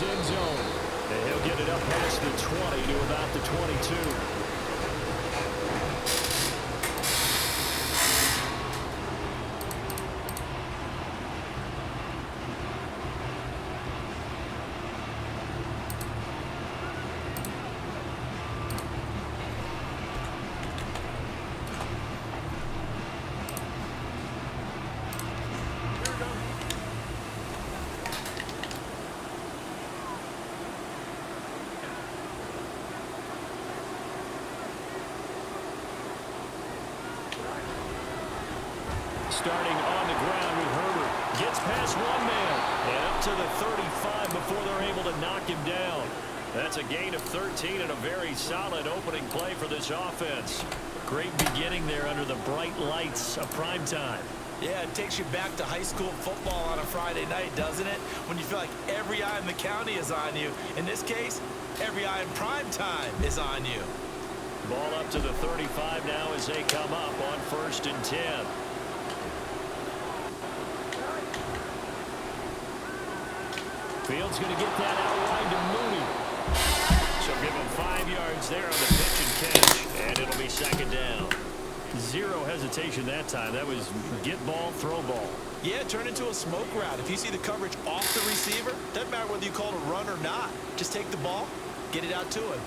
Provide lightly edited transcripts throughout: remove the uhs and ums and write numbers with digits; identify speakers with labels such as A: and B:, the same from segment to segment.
A: his end zone. And he'll get it up past the 20 to about the 22. Starting on the ground with Herbert. Gets past one man and up to the 35 before they're able to knock him down. That's a gain of 13 and a very solid opening play for this offense. Great beginning there under the bright lights of prime time.
B: Yeah, it takes you back to high school football on a Friday night, doesn't it? When you feel like every eye in the county is on you. In this case, every eye in prime time is on you.
A: Ball up to the 35 now as they come up on 1st and 10. Fields going to get that outline to Mooney. So give him 5 yards there on the pitch and catch, and it'll be 2nd down. Zero hesitation that time. That was get ball, throw ball.
B: Yeah, turn into a smoke route. If you see the coverage off the receiver, doesn't matter whether you call it a run or not. Just take the ball, get it out to him.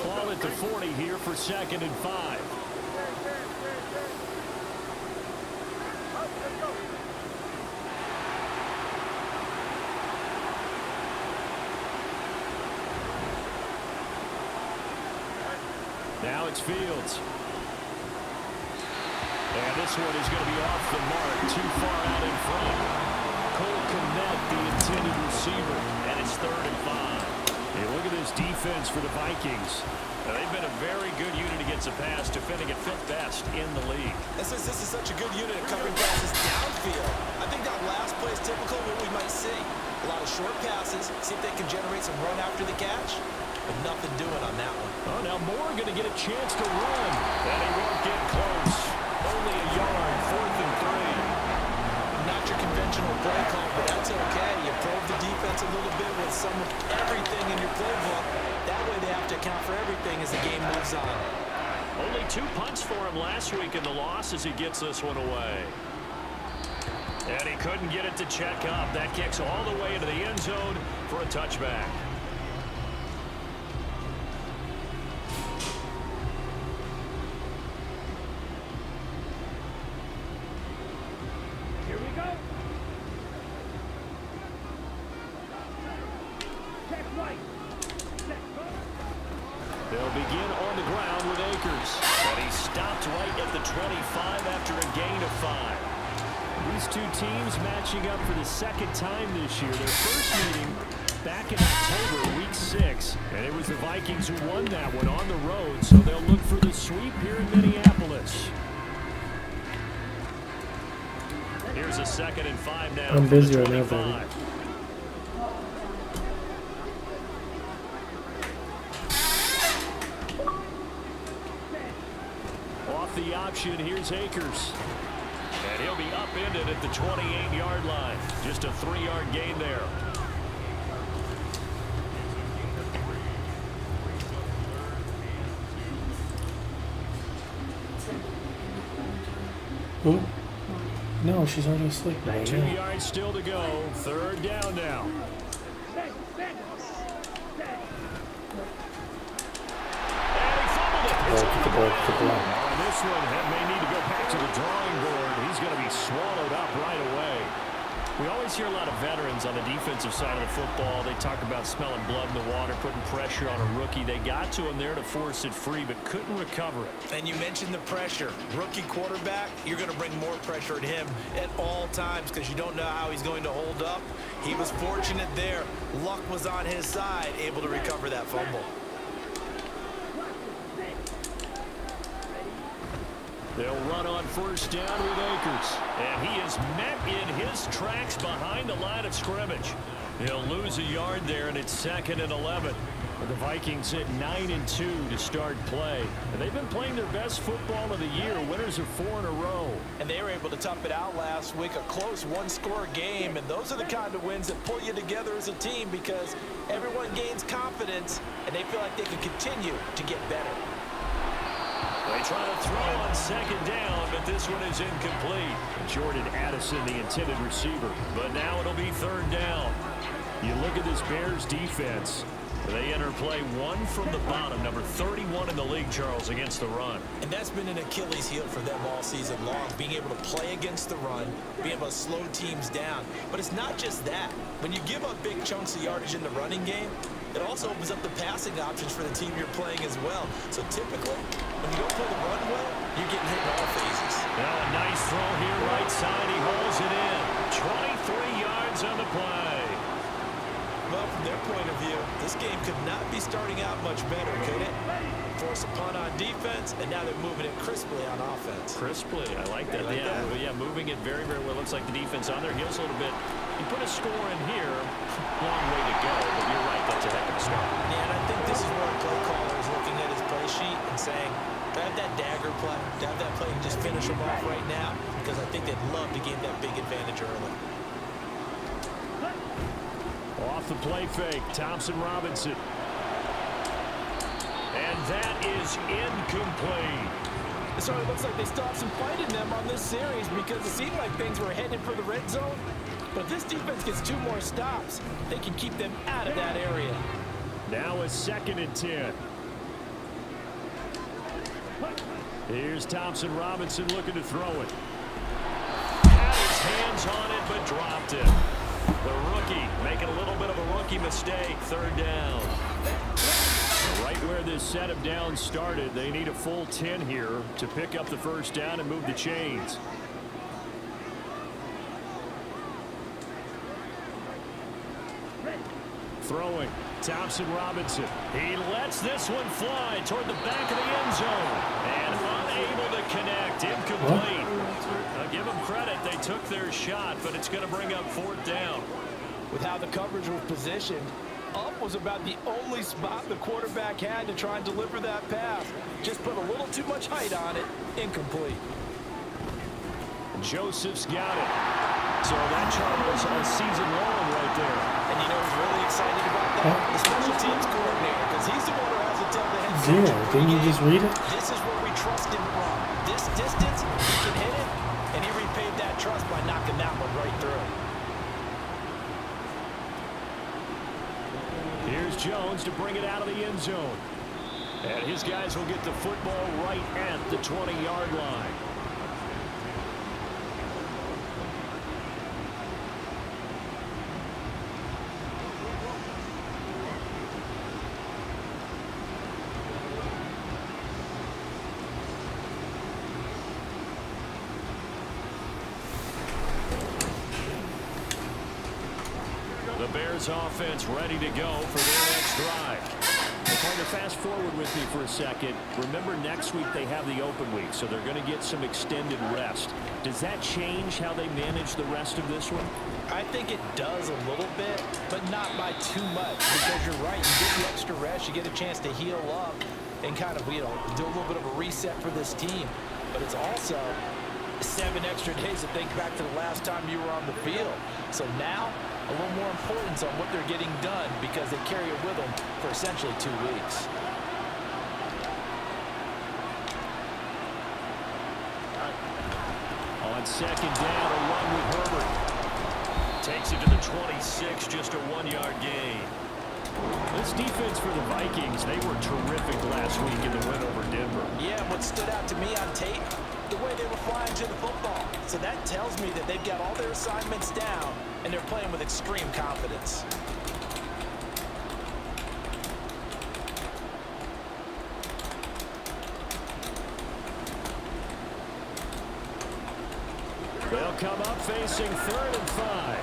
A: Ball at the 40 here for 2nd and 5. Now it's Fields. And this one is going to be off the mark, too far out in front. Cole Kmet, the intended receiver, and it's 3rd and 5. Hey, look at this defense for the Vikings. They've been a very good unit against the pass, defending at 5th best in the league.
B: This is such a good unit of covering passes downfield. I think that last play is typical of what we might see. A lot of short passes, see if they can generate some run after the catch. But nothing doing on that one.
A: Oh, now Moore going to get a chance to run. And he won't get close. Only a yard, 4th and 3.
B: Not your conventional play call, but that's okay. You probe the defense a little bit with some of everything in your playbook. That way they have to account for everything as the game moves on.
A: Only 2 punts for him last week in the loss as he gets this one away. And he couldn't get it to check up. That kicks all the way into the end zone for a touchback. They'll begin on the ground with Akers. And he stopped right at the 25 after a gain of 5. These two teams matching up for the 2nd time this year. Their first meeting back in October, week 6. And it was the Vikings who won that one on the road. So they'll look for the sweep here in Minneapolis. Here's a 2nd and 5 now.
C: I'm busy right now, baby.
A: Off the option, here's Akers. And he'll be upended at the 28-yard line. Just a 3-yard gain there.
C: Who? No, she's already asleep now.
A: 2 yards still to go. 3rd down now. And he fumbled it. It's this one may need to go back to the drawing board. He's going to be swallowed up right away. We always hear a lot of veterans on the defensive side of the football. They talk about smelling blood in the water, putting pressure on a rookie. They got to him there to force it free, but couldn't recover it.
B: And you mentioned the pressure. Rookie quarterback, you're going to bring more pressure at him at all times because you don't know how he's going to hold up. He was fortunate there. Luck was on his side, able to recover that fumble.
A: They'll run on 1st down with Akers. And he is met in his tracks behind the line of scrimmage. He'll lose a yard there, and it's 2nd and 11. The Vikings at 9-2 to start play. And they've been playing their best football of the year. Winners of 4 in a row.
B: And they were able to tough it out last week, a close one-score game. And those are the kind of wins that pull you together as a team because everyone gains confidence and they feel like they can continue to get better.
A: They try to throw on second down, but this one is incomplete. Jordan Addison, the intended receiver. But now it'll be third down. You look at this Bears defense. They enter play one from the bottom, number 31 in the league, Charles, against the run.
B: And that's been an Achilles heel for them all season long, being able to play against the run, being able to slow teams down. But it's not just that. When you give up big chunks of yardage in the running game, it also opens up the passing options for the team you're playing as well. So typically, when you don't play the run well, you're getting hit in all phases.
A: Now a nice throw here, right side. He hauls it in. 23 yards on the play.
B: Well, from their point of view, this game could not be starting out much better, could it? Force a punt on defense, and now they're moving it crisply on offense.
A: Crisply, I like that.
B: Like that?
A: Yeah, moving it very, very well. Looks like the defense on their heels a little bit. You put a score in here, long way to go, but you're right, that's a heck of a start.
B: Yeah, and I think this is where a play caller is looking at his play sheet and saying, to have that dagger play, to have that play and just finish them off right now, because I think they'd love to gain that big advantage early.
A: Off the play fake, Thompson Robinson. And that is incomplete.
B: So it looks like they stopped some fight in them on this series because it seemed like things were headed for the red zone. But if this defense gets 2 more stops, they can keep them out of that area.
A: Now a 2nd and 10. Here's Thompson Robinson looking to throw it. Had his hands on it, but dropped it. The rookie making a little bit of a rookie mistake. Third down. Right where this set of downs started, they need a full 10 here to pick up the first down and move the chains. Throwing, Thompson Robinson. He lets this one fly toward the back of the end zone. And unable to connect. Incomplete. Give them credit. They took their shot, but it's going to bring up 4th down.
B: With how the coverage was positioned, up was about the only spot the quarterback had to try and deliver that pass. Just put a little too much height on it. Incomplete.
A: Joseph's got it. So that Charles on a season long right there.
B: And you know who's really excited about that? The special teams coordinator, because he's the one who has to tell the head coach.
C: 0. Didn't you just read it?
B: This is where we trust him from. This distance, he can hit it, and he repaid that trust by knocking that one right through.
A: Here's Jones to bring it out of the end zone. And his guys will get the football right at the 20-yard line. The Bears offense ready to go for their next drive. Kind of fast forward with me for a second. Remember, next week they have the open week, so they're going to get some extended rest. Does that change how they manage the rest of this one?
B: I think it does a little bit, but not by too much, because you're right. You get the extra rest, you get a chance to heal up and kind of, you know, do a little bit of a reset for this team. But it's also 7 extra days to think back to the last time you were on the field. So now, a little more importance on what they're getting done because they carry it with them for essentially 2 weeks.
A: On second down, a run with Herbert. Takes it to the 26, just a 1-yard gain. This defense for the Vikings, they were terrific last week in the win over Denver.
B: Yeah, what stood out to me on tape, the way they were flying to the football. So that tells me that they've got all their assignments down, and they're playing with extreme confidence.
A: They'll come up facing 3rd and 5.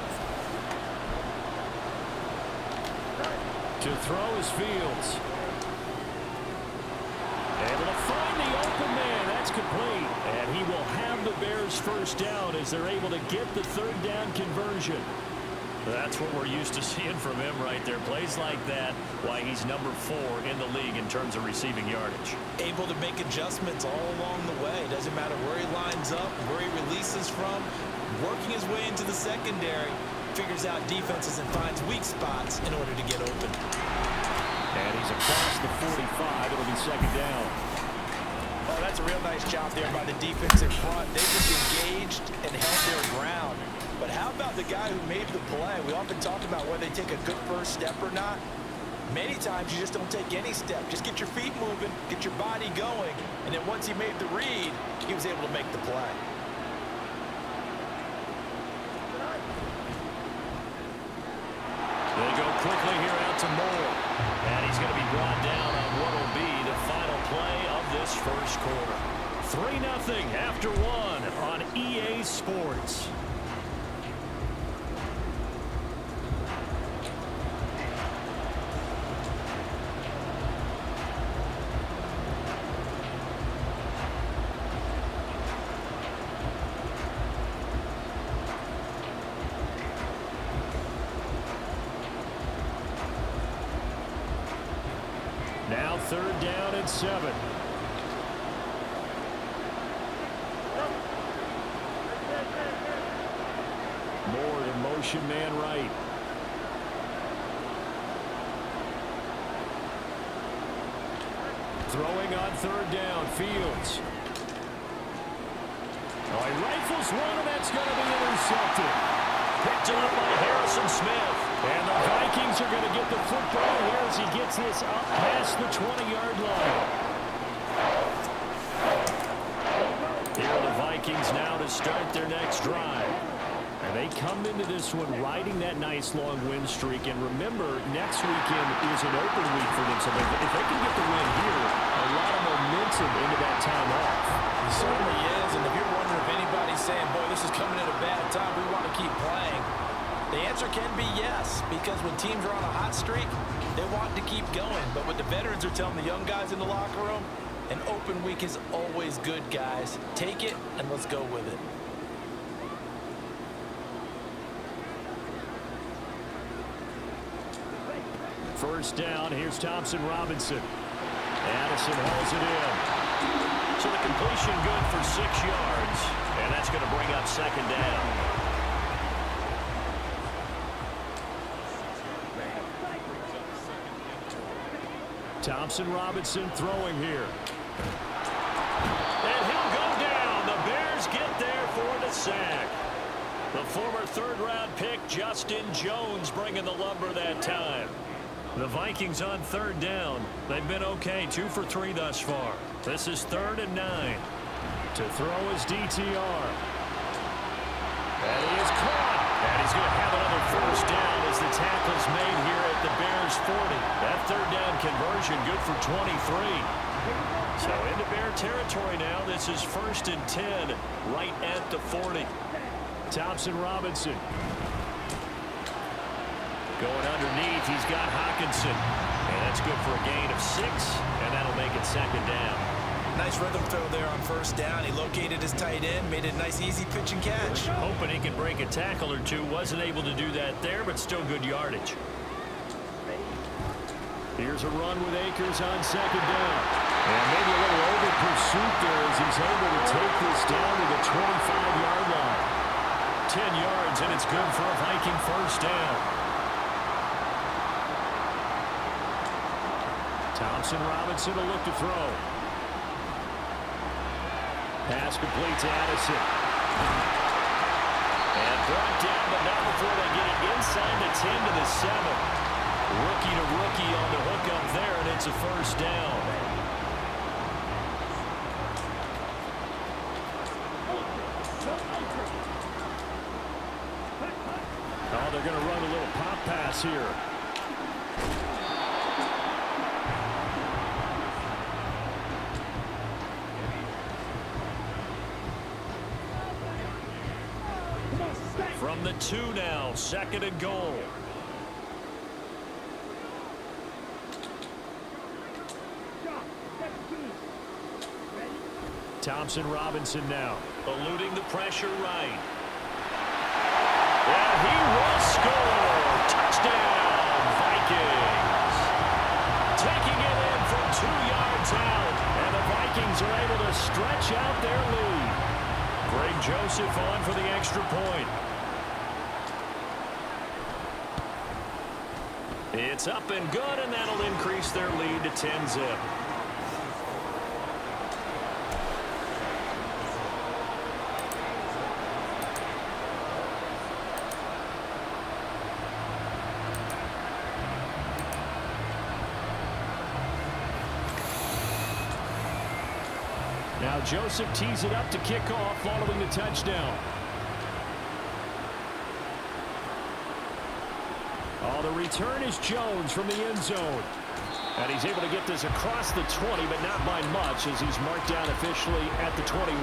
A: To throw is Fields. Able to find the open man. That's complete. And he will have the Bears first down as they're able to get the 3rd down conversion. That's what we're used to seeing from him right there. Plays like that, why he's number 4 in the league in terms of receiving yardage.
B: Able to make adjustments all along the way. Doesn't matter where he lines up, where he releases from. Working his way into the secondary, figures out defenses and finds weak spots in order to get open.
A: And he's across the 45. It'll be second down.
B: Oh, that's a real nice job there by the defense in front. They just engaged and held their ground. But how about the guy who made the play? We often talk about whether they take a good first step or not. Many times you just don't take any step. Just get your feet moving, get your body going, and then once he made the read, he was able to make the play.
A: They go quickly here out to Moore. And he's going to be brought down on what will be the final play of this first quarter. 3-0 after 1 on EA Sports. Now 3rd down and 7. Moore in motion man right. Throwing on 3rd down, Fields. Oh, he rifles one, and that's going to be intercepted. Picked up by Harrison Smith. And the Vikings are going to get the football here as he gets this up past the 20-yard line. Here are the Vikings now to start their next drive. And they come into this one riding that nice long win streak. And remember, next weekend is an open week for them. So if they can get the win here, a lot of momentum into that time off.
B: It certainly is. And if you're wondering if anybody's saying, boy, this is coming at a bad time, we want to keep playing, the answer can be yes, because when teams are on a hot streak, they want to keep going. But what the veterans are telling the young guys in the locker room, an open week is always good, guys. Take it, and let's go with it.
A: First down, here's Thompson Robinson. Addison hauls it in. So the completion good for 6 yards, and that's going to bring up 2nd down. Thompson Robinson throwing here. And he'll go down. The Bears get there for the sack. The former 3rd-round pick, Justin Jones, bringing the lumber that time. The Vikings on 3rd down. They've been okay, 2 for 3 thus far. This is 3rd and 9. To throw is DTR. And he is caught. And he's going to have another first down as the tackle's made here at the Bears 40. That 3rd down conversion good for 23. So into Bear territory now. This is 1st and 10 right at the 40. Thompson Robinson. Going underneath, he's got Hawkinson. And that's good for a gain of 6, and that'll make it 2nd down.
B: Nice rhythm throw there on 1st down. He located his tight end, made it a nice, easy pitch and catch.
A: Hoping he could break a tackle or two. Wasn't able to do that there, but still good yardage. Here's a run with Akers on 2nd down. And maybe a little over pursuit there as he's able to take this down to the 25-yard line. 10 yards, and it's good for a Viking first down. Thompson Robinson will look to throw. Pass complete to Addison. And brought down, but not before they get it inside the 10 to the 7. Rookie to rookie on the hook up there, and it's a first down. Oh, they're going to run a little pop pass here. From the 2 now, 2nd and goal. Thompson Robinson now, eluding the pressure right. And he will score. Touchdown, Vikings. Taking it in from 2 yards out. And the Vikings are able to stretch out their lead. Greg Joseph on for the extra point. It's up and good, and that'll increase their lead to 10-zip. Now Joseph tees it up to kick off following the touchdown. Oh, the return is Jones from the end zone. And he's able to get this across the 20, but not by much as he's marked down officially at the 21.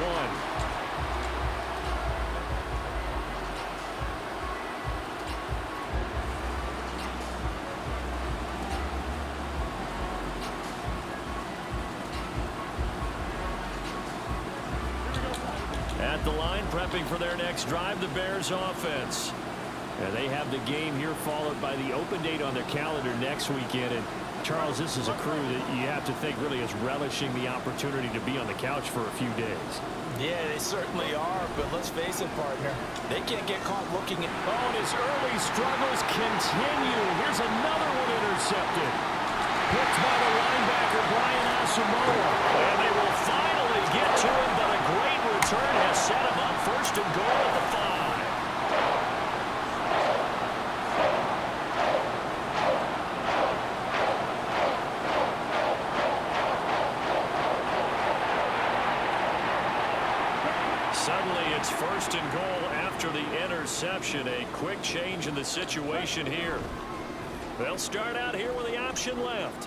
A: At the line, prepping for their next drive, the Bears offense. And they have the game here followed by the open date on their calendar next weekend. And Charles, this is a crew that you have to think really is relishing the opportunity to be on the couch for a few days.
B: Yeah, they certainly are, but let's face it, partner. They can't get caught looking at...
A: Oh, and his early struggles continue. Here's another one intercepted. Picked by the linebacker, Brian Asamoah. And they will finally get to him, but a great return has set him up first and goal at the 5. Suddenly, it's first and goal after the interception. A quick change in the situation here. They'll start out here with the option left.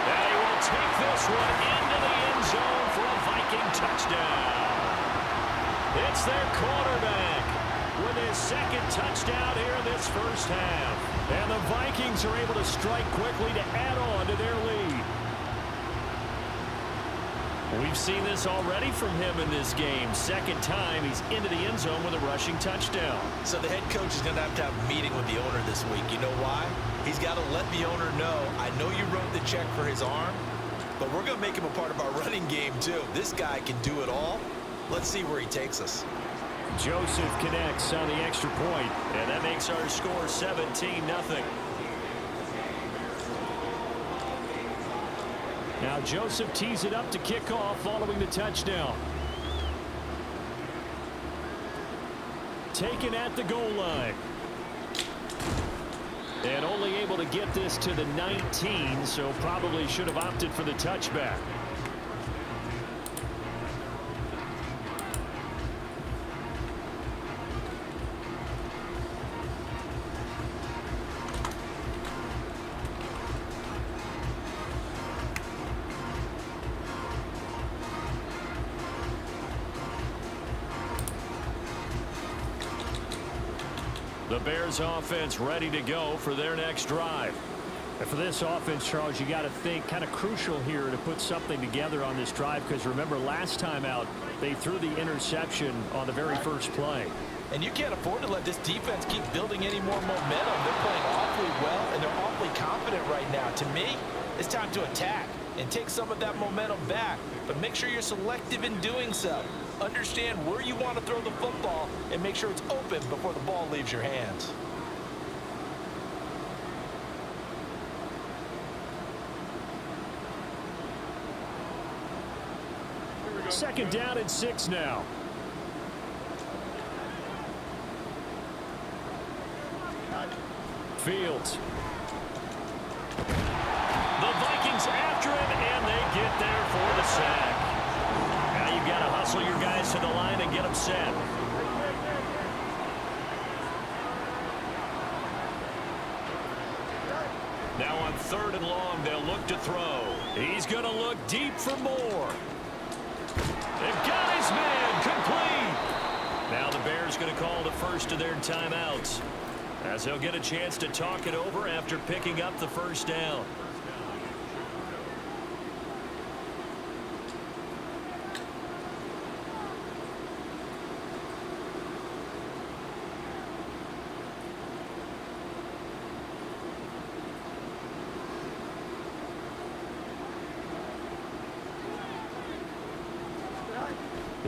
A: And he will take this one into the end zone for a Viking touchdown. It's their quarterback with his second touchdown here in this first half. And the Vikings are able to strike quickly to add on to their lead. We've seen this already from him in this game. Second time he's into the end zone with a rushing touchdown.
B: So the head coach is going to have a meeting with the owner this week. You know why? He's got to let the owner know, I know you wrote the check for his arm, but we're going to make him a part of our running game too. This guy can do it all. Let's see where he takes us.
A: Joseph connects on the extra point, and that makes our score 17-0. Now Joseph tees it up to kick off following the touchdown. Taken at the goal line. And only able to get this to the 19, so probably should have opted for the touchback. The Bears offense ready to go for their next drive. And for this offense, Charles, you got to think kind of crucial here to put something together on this drive, because remember last time out they threw the interception on the very first play.
B: And you can't afford to let this defense keep building any more momentum. They're playing awfully well, and they're awfully confident right now. To me, it's time to attack and take some of that momentum back. But make sure you're selective in doing so. Understand where you want to throw the football and make sure it's open before the ball leaves your hands.
A: Second down and 6 now. Fields. The Vikings after him, and they get there for the sack. Now you've got to hustle your guys to the line and get them set. Now on 3rd and long, they'll look to throw. He's going to look deep for more. They've got his man complete. Now the Bears going to call the first of their timeouts, as they'll get a chance to talk it over after picking up the first down.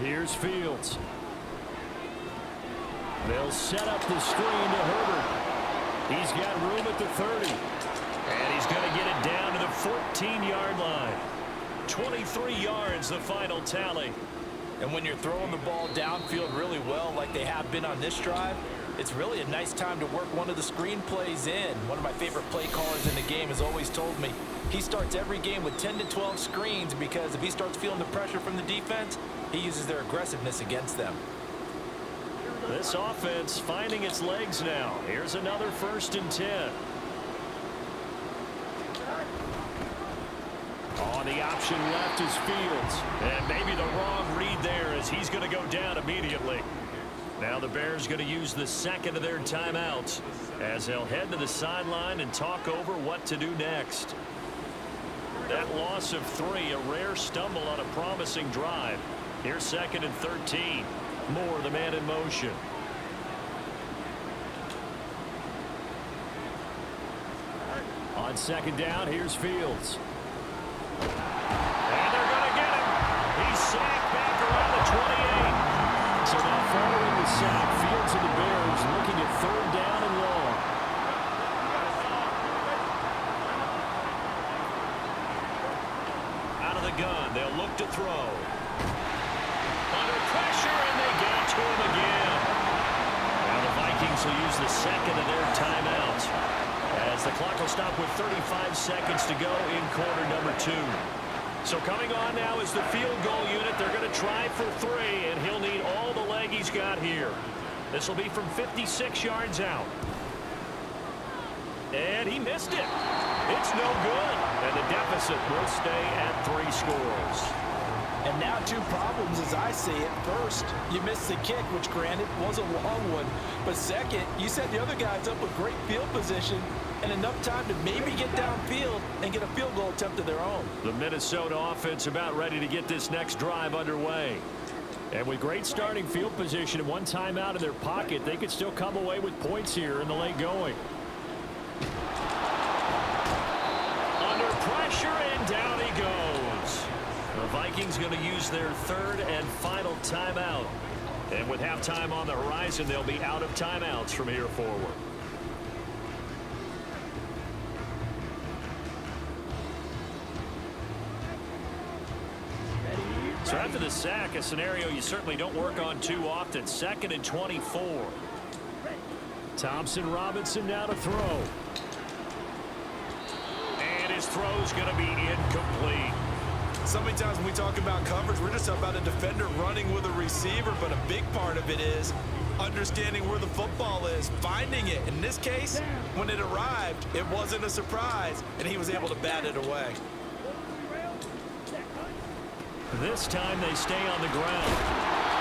A: Here's Fields. They'll set up the screen to Herbert. He's got room at the 30. And he's going to get it down to the 14-yard line. 23 yards, the final tally.
B: And when you're throwing the ball downfield really well like they have been on this drive, it's really a nice time to work one of the screen plays in. One of my favorite play callers in the game has always told me he starts every game with 10 to 12 screens because if he starts feeling the pressure from the defense, he uses their aggressiveness against them.
A: This offense finding its legs now. Here's another 1st and 10. On the option left is Fields. And maybe the wrong read there as he's going to go down immediately. Now the Bears going to use the second of their timeouts as they'll head to the sideline and talk over what to do next. That loss of 3, a rare stumble on a promising drive. Here's 2nd and 13. Moore, the man in motion. On 2nd down, here's Fields. And they're going to get him. He's sacked back around the 28. So now following the sack, Fields and the Bears looking at 3rd down and long. Out of the gun, they'll look to throw. Under pressure, and they get it to him again. Now the Vikings will use the second of their timeouts as the clock will stop with 35 seconds to go in quarter number 2. So coming on now is the field goal unit. They're going to try for 3, and he'll need all the leg he's got here. This will be from 56 yards out. And he missed it. It's no good. And the deficit will stay at 3 scores.
B: And now 2 problems as I see it. First, you missed the kick, which granted was a long one. But second, you set the other guys up with great field position and enough time to maybe get downfield and get a field goal attempt of their own.
A: The Minnesota offense about ready to get this next drive underway. And with great starting field position and 1 timeout in their pocket, they could still come away with points here in the late going. Under pressure, and down he goes. The Vikings going to use their 3rd and final timeout. And with halftime on the horizon, they'll be out of timeouts from here forward. So after the sack, a scenario you certainly don't work on too often. 2nd and 24. Thompson Robinson now to throw. And his throw's going to be incomplete.
B: So many times when we talk about coverage, we're just talking about a defender running with a receiver, but a big part of it is understanding where the football is, finding it. In this case, when it arrived, it wasn't a surprise, and he was able to bat it away.
A: This time they stay on the ground.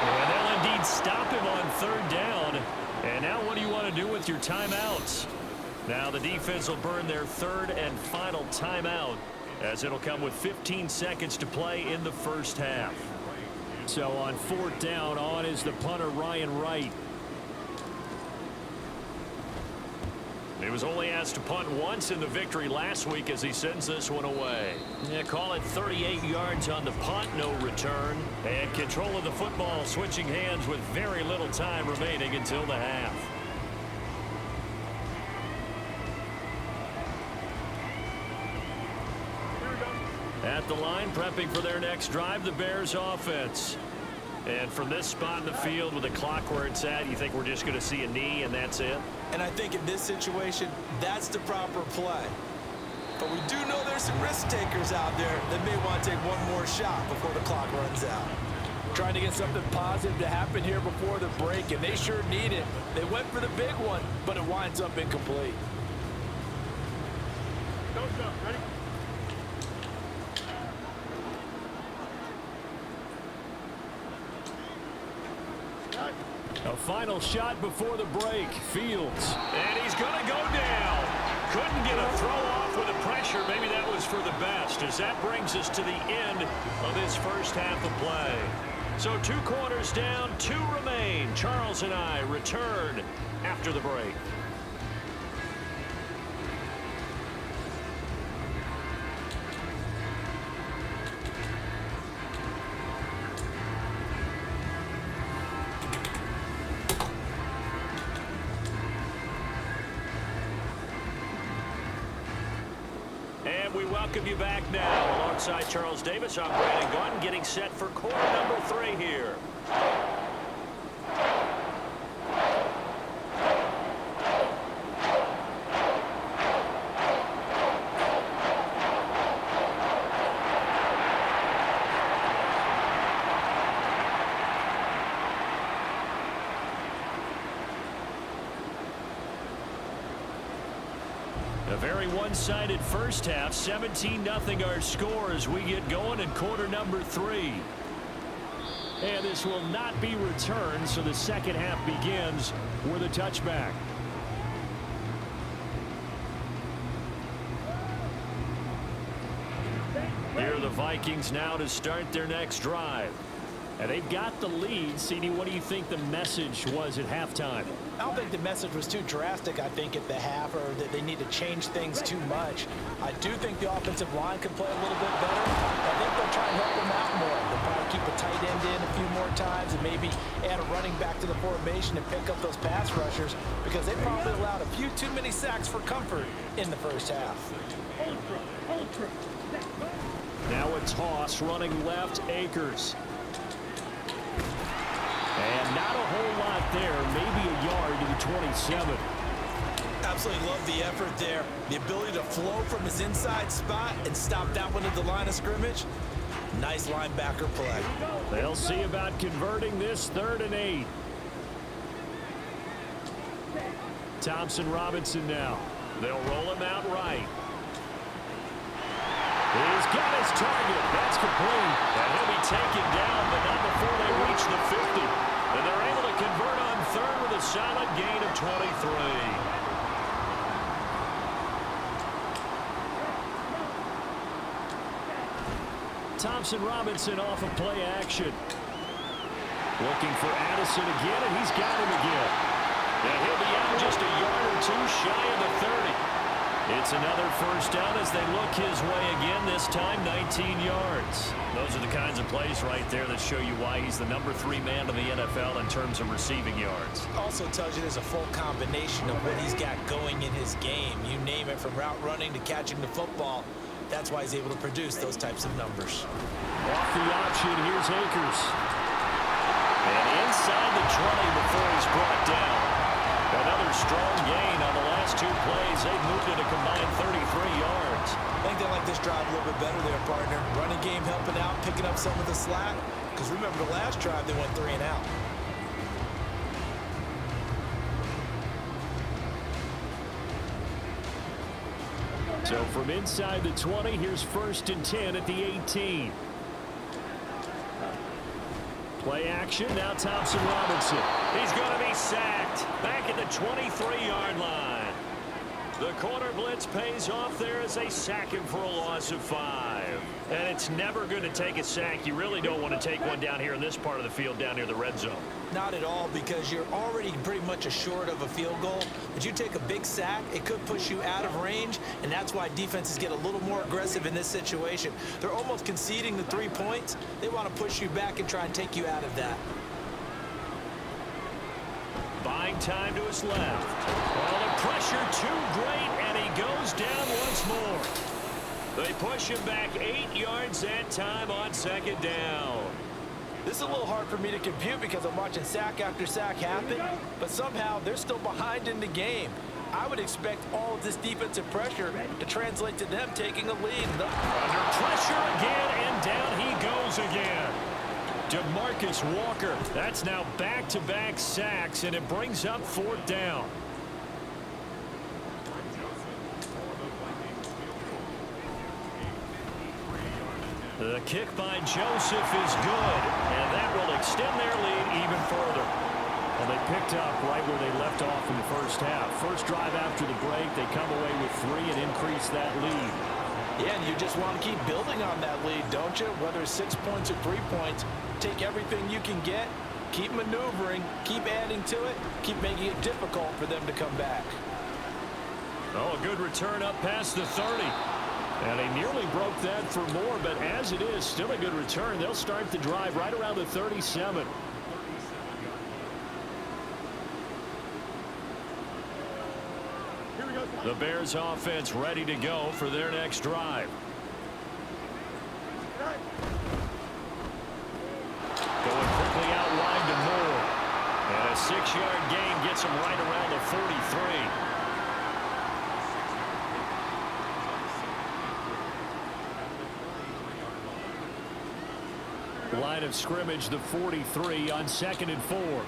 A: And they'll indeed stop him on 3rd down. And now what do you want to do with your timeouts? Now the defense will burn their 3rd and final timeout, as it'll come with 15 seconds to play in the first half. So on 4th down, on is the punter Ryan Wright. He was only asked to punt once in the victory last week as he sends this one away. Yeah, call it 38 yards on the punt, no return. And control of the football switching hands with very little time remaining until the half. At the line, prepping for their next drive, the Bears offense. And from this spot in the field with the clock where it's at, you think we're just going to see a knee and that's it?
B: And I think in this situation, that's the proper play. But we do know there's some risk takers out there that may want to take one more shot before the clock runs out. Trying to get something positive to happen here before the break, and they sure need it. They went for the big one, but it winds up incomplete.
D: Ready?
A: A final shot before the break. Fields. And he's going to go down. Couldn't get a throw off with the pressure. Maybe that was for the best, as that brings us to the end of this first half of play. So 2 quarters down, 2 remain. Charles and I return after the break. welcome you back now. Alongside Charles Davis, I'm Brandon Gordon, getting set for quarter number 3 here. A very one-sided first half, 17-0 our score as we get going in quarter number 3. And this will not be returned, so the second half begins with a touchback. Here are the Vikings now to start their next drive. And they've got the lead. CD, what do you think the message was at halftime?
B: I don't think the message was too drastic, I think, at the half, or that they need to change things too much. I do think the offensive line could play a little bit better. I think they'll try and help them out more. They'll probably keep a tight end in a few more times and maybe add a running back to the formation and pick up those pass rushers because they probably allowed a few too many sacks for comfort in the first half.
A: Now a toss running left, Akers. And not a whole lot there, maybe a yard to the 27.
B: Absolutely love the effort there. The ability to flow from his inside spot and stop that one at the line of scrimmage. Nice linebacker play.
A: They'll see about converting this 3rd and 8. Thompson Robinson now. They'll roll him out right. He's got his target. That's complete. And he'll be taken down, but not before they reach the 50. And they're able to convert on 3rd with a solid gain of 23. Thompson Robinson off of play action. Looking for Addison again, and he's got him again. And he'll be out just a yard or 2 shy of the 30. It's another first down as they look his way again, this time 19 yards. Those are the kinds of plays right there that show you why he's the number 3 man in the NFL in terms of receiving yards.
B: Also tells you there's a full combination of what he's got going in his game. You name it, from route running to catching the football. That's why he's able to produce those types of numbers.
A: Off the option, here's Akers. And inside the 20 before he's brought down. Another strong gain on the last 2 plays. They've moved it a combined 33 yards.
B: I think they like this drive a little bit better there, partner. Running game helping out, picking up some of the slack. Because remember, the last drive, they went 3 and out.
A: So from inside the 20, here's 1st and 10 at the 18. Play action, now Thompson Robinson. He's going to be sacked back at the 23-yard line. The corner blitz pays off there as they sack him for a loss of 5. And it's never going to take a sack. You really don't want to take one down here in this part of the field, down near the red zone.
B: Not at all, because you're already pretty much assured of a field goal. But you take a big sack, it could push you out of range, and that's why defenses get a little more aggressive in this situation. They're almost conceding the 3 points. They want to push you back and try and take you out of that.
A: Buying time to his left. Well, the pressure too great, and he goes down once more. They push him back 8 yards that time on 2nd down.
B: This is a little hard for me to compute because I'm watching sack after sack happen, but somehow they're still behind in the game. I would expect all of this defensive pressure to translate to them taking a lead.
A: Under pressure again, and down he goes again. DeMarcus Walker, that's now back-to-back sacks, and it brings up 4th down. The kick by Joseph is good, and that will extend their lead even further. And they picked up right where they left off in the first half. First drive after the break, they come away with 3 and increase that lead.
B: Yeah, and you just want to keep building on that lead, don't you? Whether it's 6 points or 3 points, take everything you can get, keep maneuvering, keep adding to it, keep making it difficult for them to come back.
A: Oh, a good return up past the 30. And they nearly broke that for more, but as it is, still a good return. They'll start the drive right around the 37. The Bears offense ready to go for their next drive. 6-yard gain gets him right around the 43. Line of scrimmage, the 43 on 2nd and 4.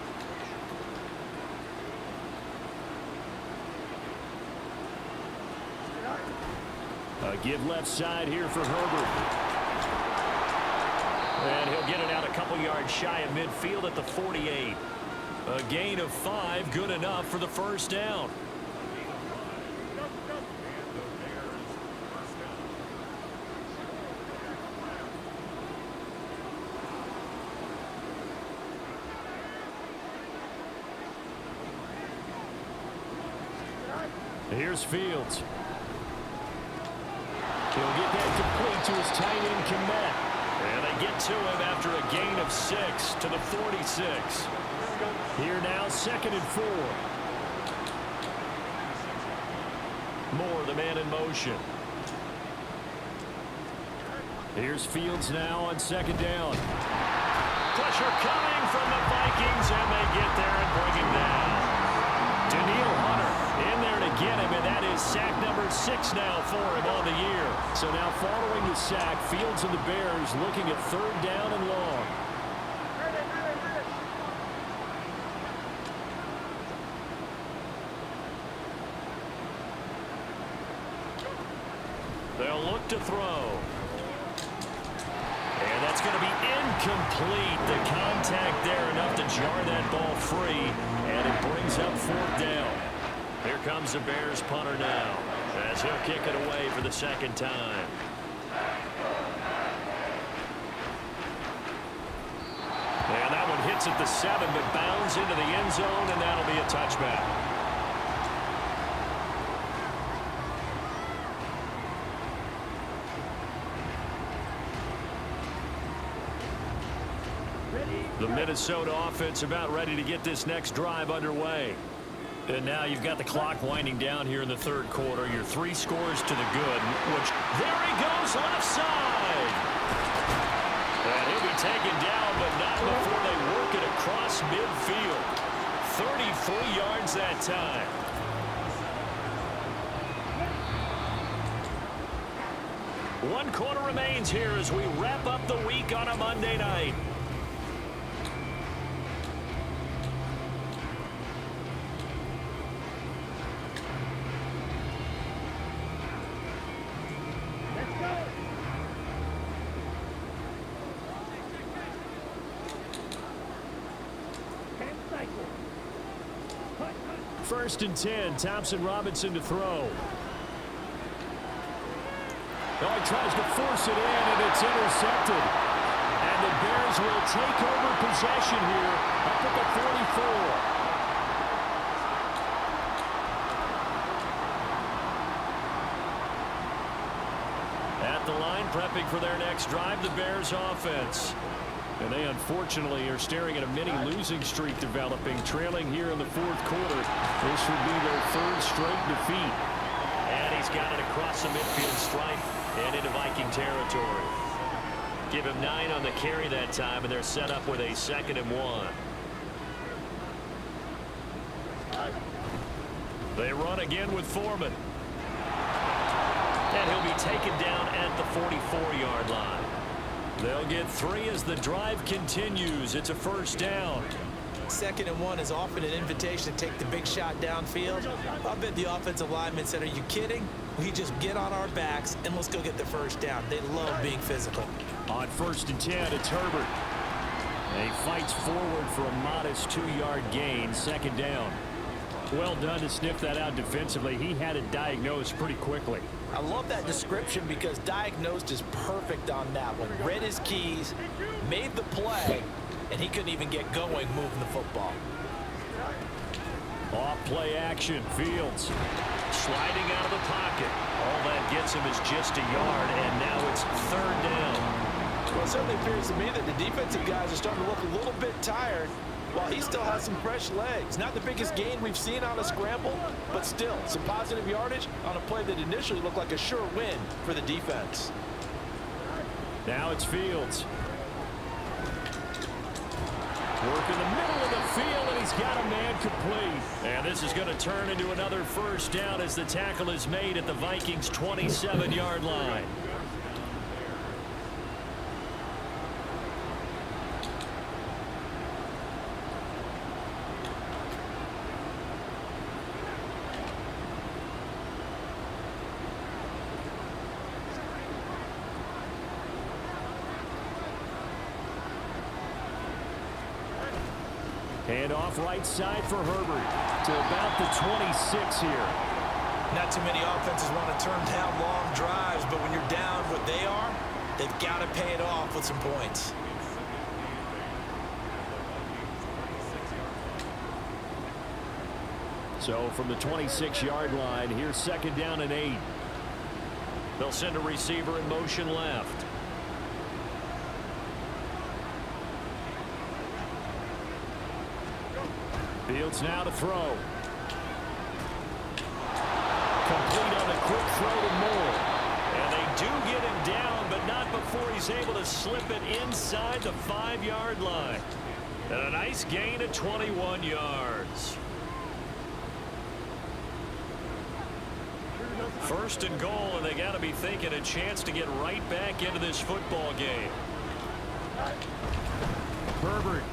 A: A give left side here for Herbert. And he'll get it out a couple yards shy of midfield at the 48. A gain of 5, good enough for the first down. Here's Fields. He'll get that complete to his tight end, Kmet. And they get to him after a gain of 6 to the 46. Here now, 2nd and 4. Moore, the man in motion. Here's Fields now on 2nd down. Pressure coming from the Vikings, and they get there and bring him down. Daniil Hunter in there to get him, and that is sack number 6 now for him on the year. So now following the sack, Fields and the Bears looking at 3rd down and long. They'll look to throw. And that's going to be incomplete. The contact there enough to jar that ball free, and it brings up 4th down. Here comes the Bears punter now, as he'll kick it away for the 2nd time. And that one hits at the 7, but bounds into the end zone, and that'll be a touchback. The Minnesota offense about ready to get this next drive underway. And now you've got the clock winding down here in the 3rd quarter. Your 3 scores to the good, which there he goes left side. And he'll be taken down, but not before they work it across midfield. 33 yards that time. One quarter remains here as we wrap up the week on a Monday night. First and 10, Thompson Robinson to throw. Oh, he tries to force it in, and it's intercepted. And the Bears will take over possession here up at the 44. At the line, prepping for their next drive, the Bears offense. And they unfortunately are staring at a mini losing streak developing, trailing here in the 4th quarter. This would be their 3rd straight defeat. And he's got it across the midfield stripe and into Viking territory. Give him 9 on the carry that time, and they're set up with a 2nd and 1. They run again with Foreman. And he'll be taken down at the 44-yard line. They'll get 3 as the drive continues. It's a first down.
B: 2nd and 1 is often an invitation to take the big shot downfield. I bet the offensive linemen said, are you kidding? We just get on our backs and let's go get the first down. They love being physical.
A: On 1st and 10, it's Herbert. And he fights forward for a modest 2-yard gain, 2nd down. Well done to sniff that out defensively. He had it diagnosed pretty quickly.
B: I love that description because diagnosed is perfect on that one. Read his keys, made the play, and he couldn't even get going moving the football.
A: Off play action, Fields sliding out of the pocket. All that gets him is just a yard, and now it's 3rd down.
B: Well, it certainly appears to me that the defensive guys are starting to look a little bit tired while he still has some fresh legs. Not the biggest gain we've seen on a scramble, but still some positive yardage on a play that initially looked like a sure win for the defense.
A: Now it's Fields. Work in the middle of the field, and he's got a man complete. And this is going to turn into another first down as the tackle is made at the Vikings' 27-yard line. And off right side for Herbert to about the 26 here.
B: Not too many offenses want to turn down long drives, but when you're down what they are, they've got to pay it off with some points.
A: So from the 26-yard line, here's second down and 8. They'll send a receiver in motion left. Fields now to throw. Complete on a quick throw to Moore. And they do get him down, but not before he's able to slip it inside the 5-yard line. And a nice gain of 21 yards. First and goal, and they got to be thinking a chance to get right back into this football game. Herbert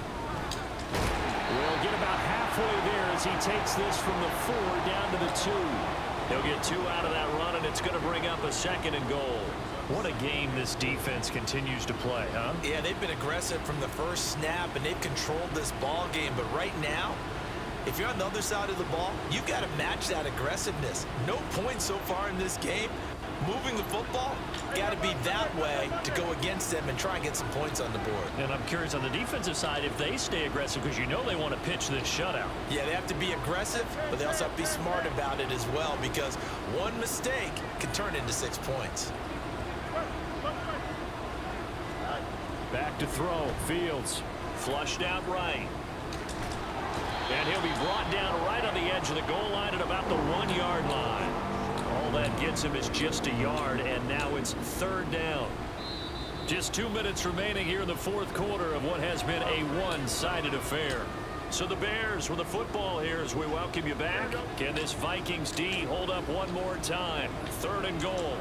A: will get about halfway there as he takes this from the 4 down to the 2. He'll get 2 out of that run, and it's going to bring up a second and goal. What a game this defense continues to play, huh?
B: Yeah, they've been aggressive from the first snap, and they've controlled this ball game. But right now, if you're on the other side of the ball, you've got to match that aggressiveness. No points so far in this game. Moving the football, got to be that way to go against them and try and get some points on the board.
A: And I'm curious on the defensive side if they stay aggressive, because you know they want to pitch this shutout.
B: Yeah, they have to be aggressive, but they also have to be smart about it as well, because one mistake can turn into 6 points.
A: Back to throw. Fields flushed out right. And he'll be brought down right on the edge of the goal line at about the 1-yard line. All that gets him is just a yard, and now it's third down. Just 2 minutes remaining here in the fourth quarter of what has been a one-sided affair. So the Bears with the football here as we welcome you back. Can this Vikings D hold up one more time? Third and goal.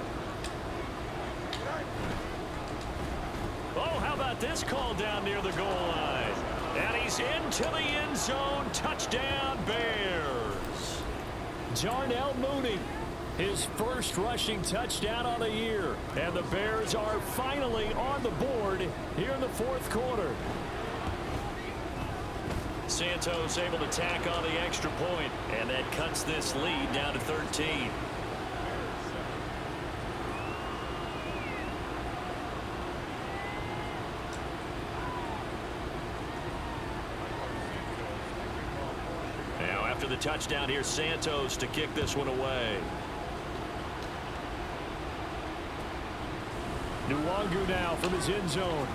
A: Oh, how about this call down near the goal line? And he's into the end zone. Touchdown, Bears. Darnell Mooney, his first rushing touchdown on the year. And the Bears are finally on the board here in the fourth quarter. Santos able to tack on the extra point, and that cuts this lead down to 13. Now after the touchdown, here's Santos to kick this one away. Nwangu now from his end zone.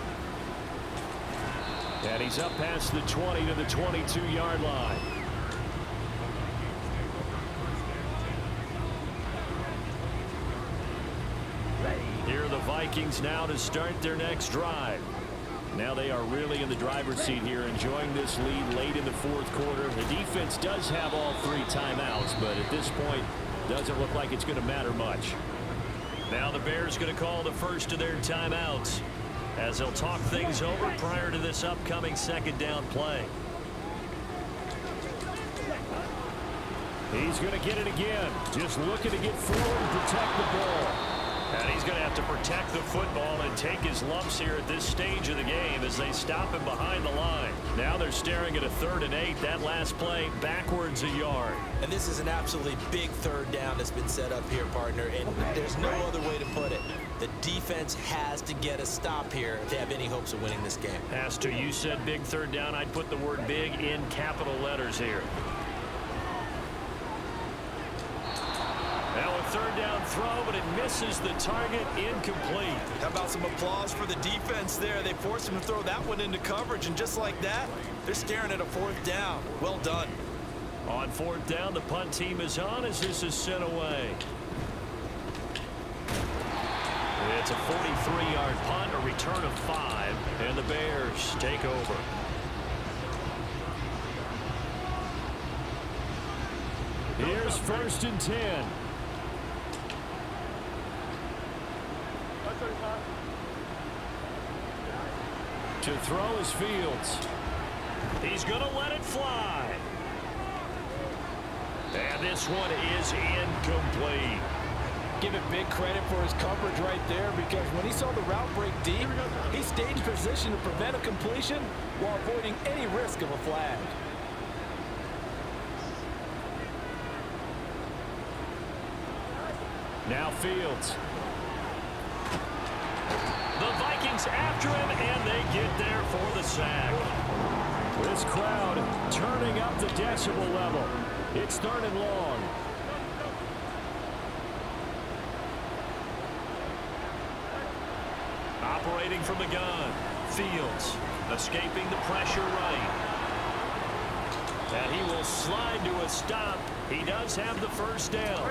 A: And he's up past the 20 to the 22-yard line. Here are the Vikings now to start their next drive. Now they are really in the driver's seat here, enjoying this lead late in the fourth quarter. The defense does have all 3 timeouts, but at this point, doesn't look like it's going to matter much. Now the Bears going to call the first of their timeouts, as they'll talk things over prior to this upcoming second down play. He's going to get it again. Just looking to get forward and protect the ball. And he's going to have to protect the football and take his lumps here at this stage of the game as they stop him behind the line. Now they're staring at a 3rd and 8. That last play backwards a yard.
B: And this is an absolutely big third down that's been set up here, partner, and there's no other way to put it. The defense has to get a stop here if they have any hopes of winning this game.
A: Has to. You said big third down. I'd put the word big in capital letters here. Now a third down throw, but it misses the target, incomplete.
B: How about some applause for the defense there? They forced him to throw that one into coverage, and just like that, they're staring at a 4th down. Well done.
A: On 4th down, the punt team is on as this is sent away. It's a 43-yard punt, a return of 5, and the Bears take over. Here's 1st and 10. To throw is Fields. He's going to let it fly. And this one is incomplete.
B: Give it big credit for his coverage right there, because when he saw the route break deep, he stayed in position to prevent a completion while avoiding any risk of a flag.
A: Now Fields. The Vikings after him, and they get there for the sack. This crowd turning up the decibel level. It's 3rd and long. Operating from the gun. Fields escaping the pressure right. And he will slide to a stop. He does have the 1st down.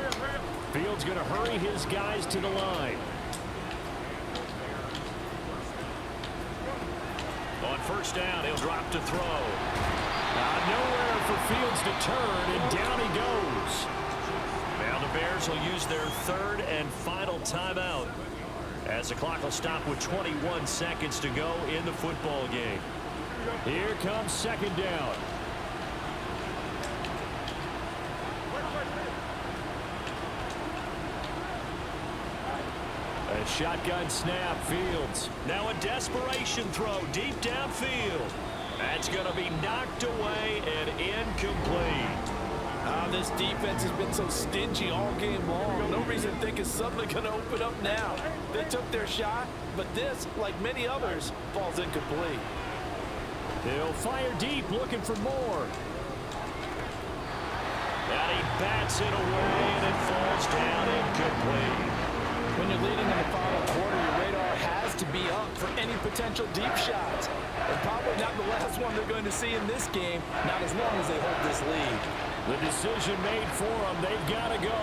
A: Fields going to hurry his guys to the line. On 1st down, he'll drop to throw. Nowhere for Fields to turn, and down he goes. Now the Bears will use their 3rd and final timeout, as the clock will stop with 21 seconds to go in the football game. Here comes 2nd down. A shotgun snap, Fields. Now a desperation throw deep downfield. That's going to be knocked away and incomplete.
B: This defense has been so stingy all game long. No reason to think it's suddenly going to open up now. They took their shot, but this, like many others, falls incomplete.
A: He'll fire deep, looking for more. And he bats it away, and it falls down incomplete.
B: When you're leading in the final quarter, your radar has to be up for any potential deep shots. And probably not the last one they're going to see in this game, not as long as they hold this lead.
A: The decision made for them. They've got to go.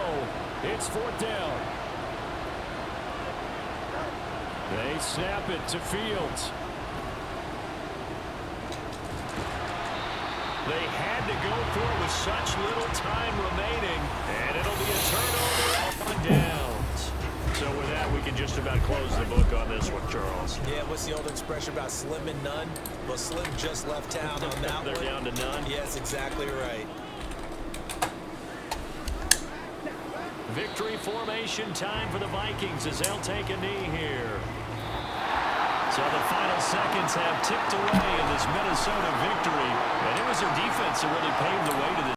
A: It's 4th down. They snap it to Fields. They had to go for it with such little time remaining, and it'll be a turnover on downs. So with that, we can just about close the book on this one, Charles.
B: Yeah, what's the old expression about slim and none? Well, Slim just left town on that
A: They're
B: one.
A: down to none.
B: Yes, exactly right.
A: Victory formation time for the Vikings as they'll take a knee here. So the final seconds have ticked away in this Minnesota victory, and it was their defense that really paved the way to this.